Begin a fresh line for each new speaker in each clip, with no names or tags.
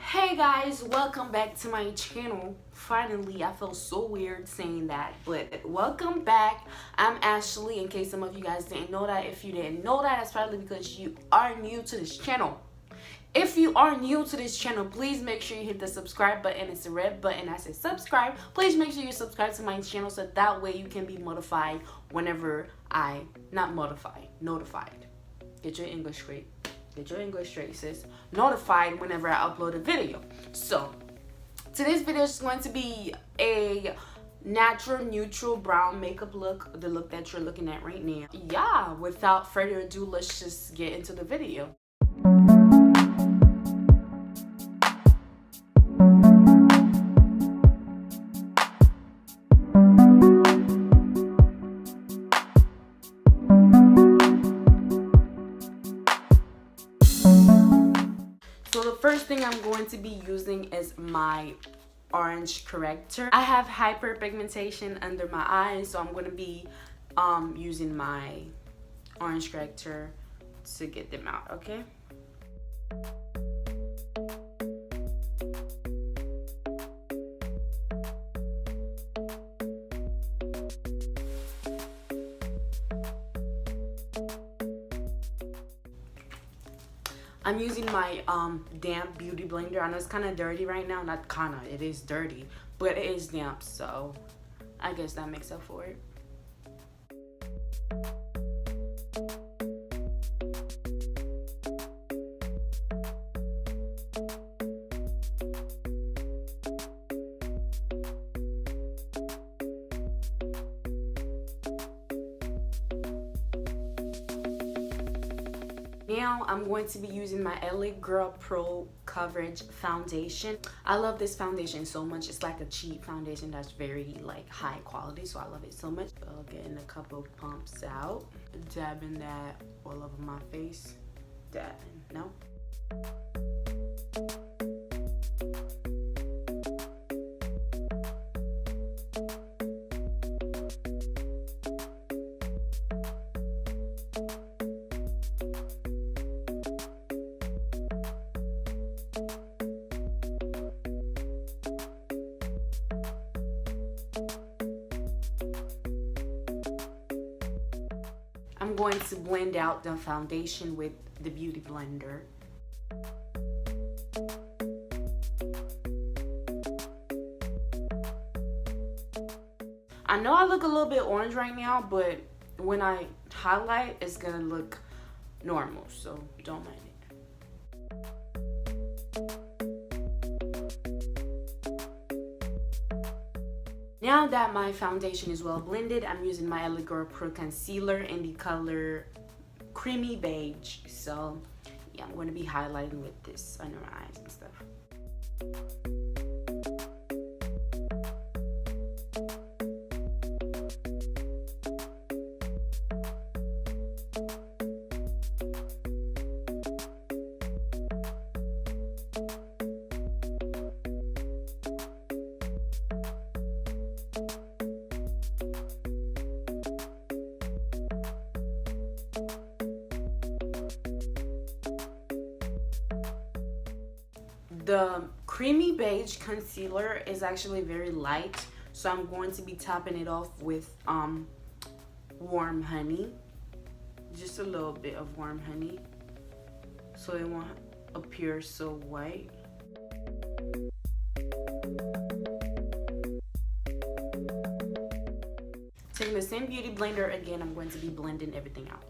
Hey guys, welcome back to my channel. Finally, I feel so weird saying that, but welcome back. I'm Ashley, in case some of you guys didn't know that. If you didn't know that, that's probably because you are new to this channel. If you are new to this channel, please make sure you hit the subscribe button. It's a red button that says subscribe. Please make sure you subscribe to my channel so that way you can be notified whenever notified. Get your English straight. Get your English straight, sis. Notified whenever I upload a video. So, today's video is going to be a natural neutral brown makeup look, the look that you're looking at right now. Yeah, without further ado, let's just get into the video. So the first thing I'm going to be using is my orange corrector. I have hyperpigmentation under my eyes, so I'm going to be using my orange corrector to get them out, okay? I'm using my damp beauty blender. I know it's kind of dirty right now. Not kinda, it is dirty, but it is damp, so I guess that makes up for it. Now I'm going to be using my LA Girl Pro Coverage Foundation. I love this foundation so much. It's like a cheap foundation that's very like high quality, so I love it so much. So getting a couple pumps out, dabbing that all over my face. Dabbing, no? I'm going to blend out the foundation with the beauty blender. I know I look a little bit orange right now, but when I highlight, it's gonna look normal, so don't mind it. Now that my foundation is well blended, I'm using my LA Girl Pro Concealer in the color Creamy Beige. So yeah, I'm going to be highlighting with this under my eyes and stuff. The Creamy Beige concealer is actually very light, so I'm going to be topping it off with warm honey. Just a little bit of warm honey so it won't appear so white. Taking the same beauty blender again, I'm going to be blending everything out.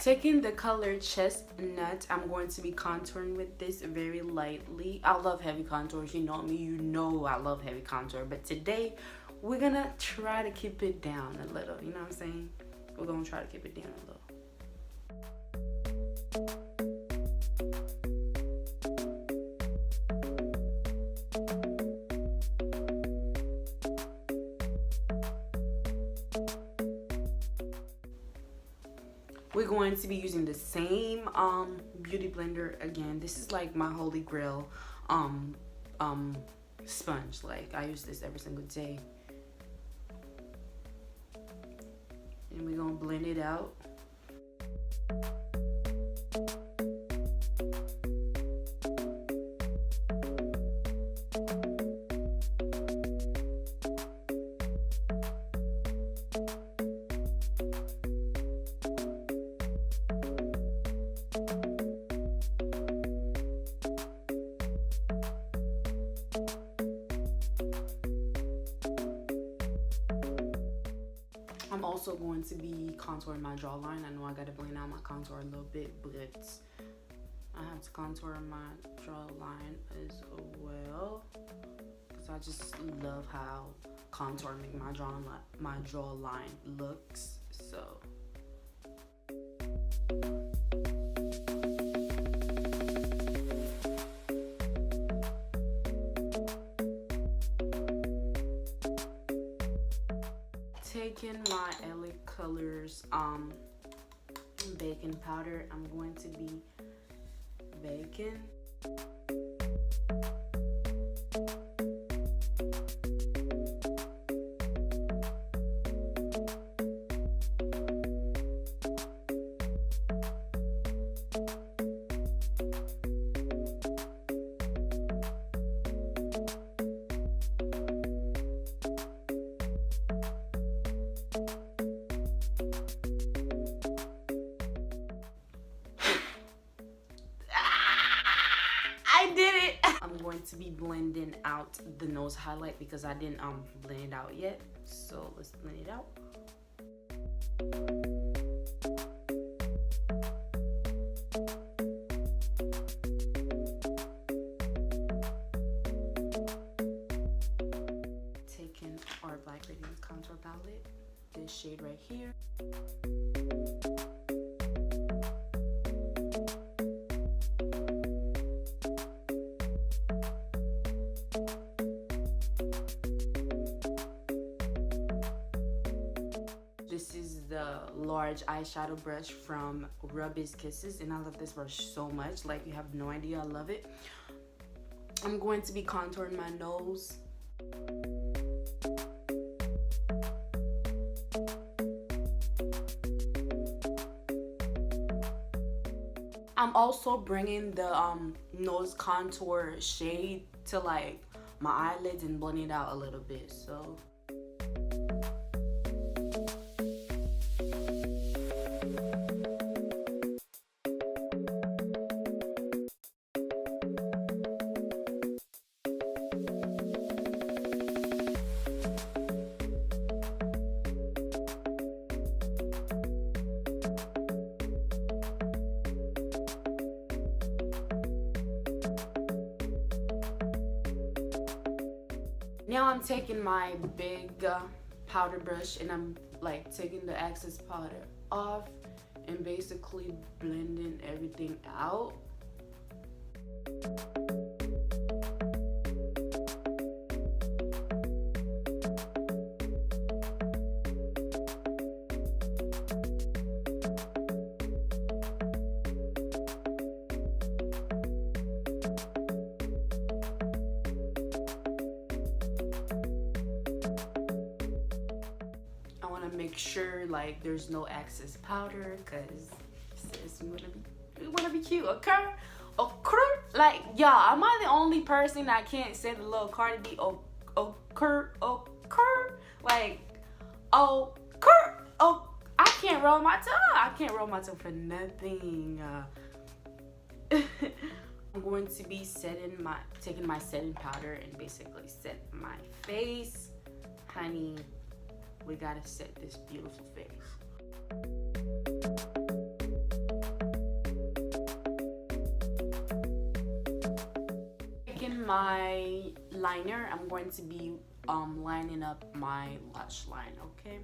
Taking the color Chestnut, I'm going to be contouring with this very lightly. I love heavy contours. You know me, you know I love heavy contour. But today, we're gonna try to keep it down a little. You know what I'm saying? We're gonna try to keep it down a little. we're going to be using the same beauty blender again. This is like my holy grail sponge. Like, I use this every single day. And we're gonna blend it out. I'm also going to be contouring my jawline. I know I gotta blend out my contour a little bit, but I have to contour my jawline as well because I just love how contouring my jawline looks. So taking my LA Colors baking powder, I'm going to be baking. I did it. I'm going to be blending out the nose highlight because I didn't blend it out yet. So let's blend it out. Taking our Black Radiance contour palette, this shade right here. This is the large eyeshadow brush from Rub Is Kisses, and I love this brush so much. Like, you have no idea, I love it. I'm going to be contouring my nose. I'm also bringing the nose contour shade to like my eyelids and blending it out a little bit. So now I'm taking my big powder brush and I'm like taking the excess powder off and basically blending everything out. Make sure like there's no excess powder because we wanna be cute, okay? Like, y'all, am I the only person that can't say the little Cardi B like I can't roll my tongue. I can't roll my tongue for nothing. I'm going to be taking my setting powder and basically set my face. Honey, we gotta set this beautiful face. Taking my liner, I'm going to be lining up my lash line, okay?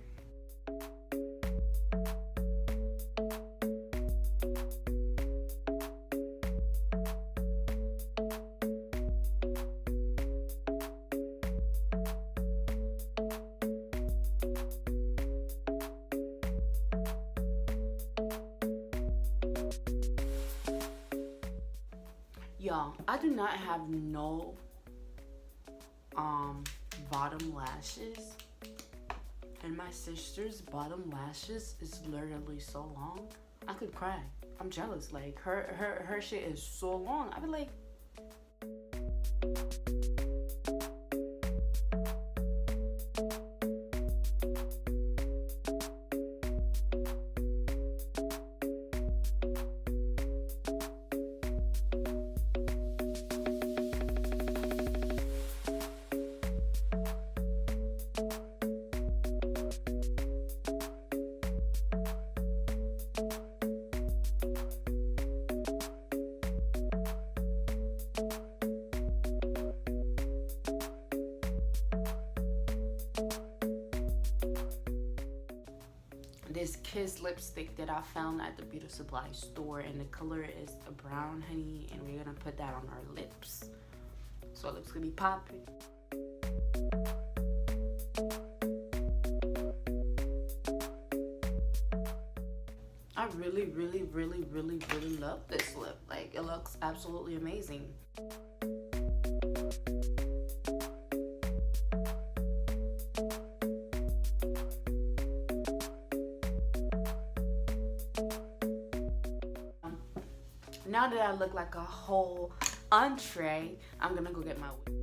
y'all, I do not have no bottom lashes, and my sister's bottom lashes is literally so long I could cry. I'm jealous. Like her shit is so long. I be like, this Kiss lipstick that I found at the beauty supply store, and the color is a brown honey, and we're gonna put that on our lips so our lips gonna be popping. I really love this lip. Like, it looks absolutely amazing. Now that I look like a whole entree, I'm gonna go get my wig.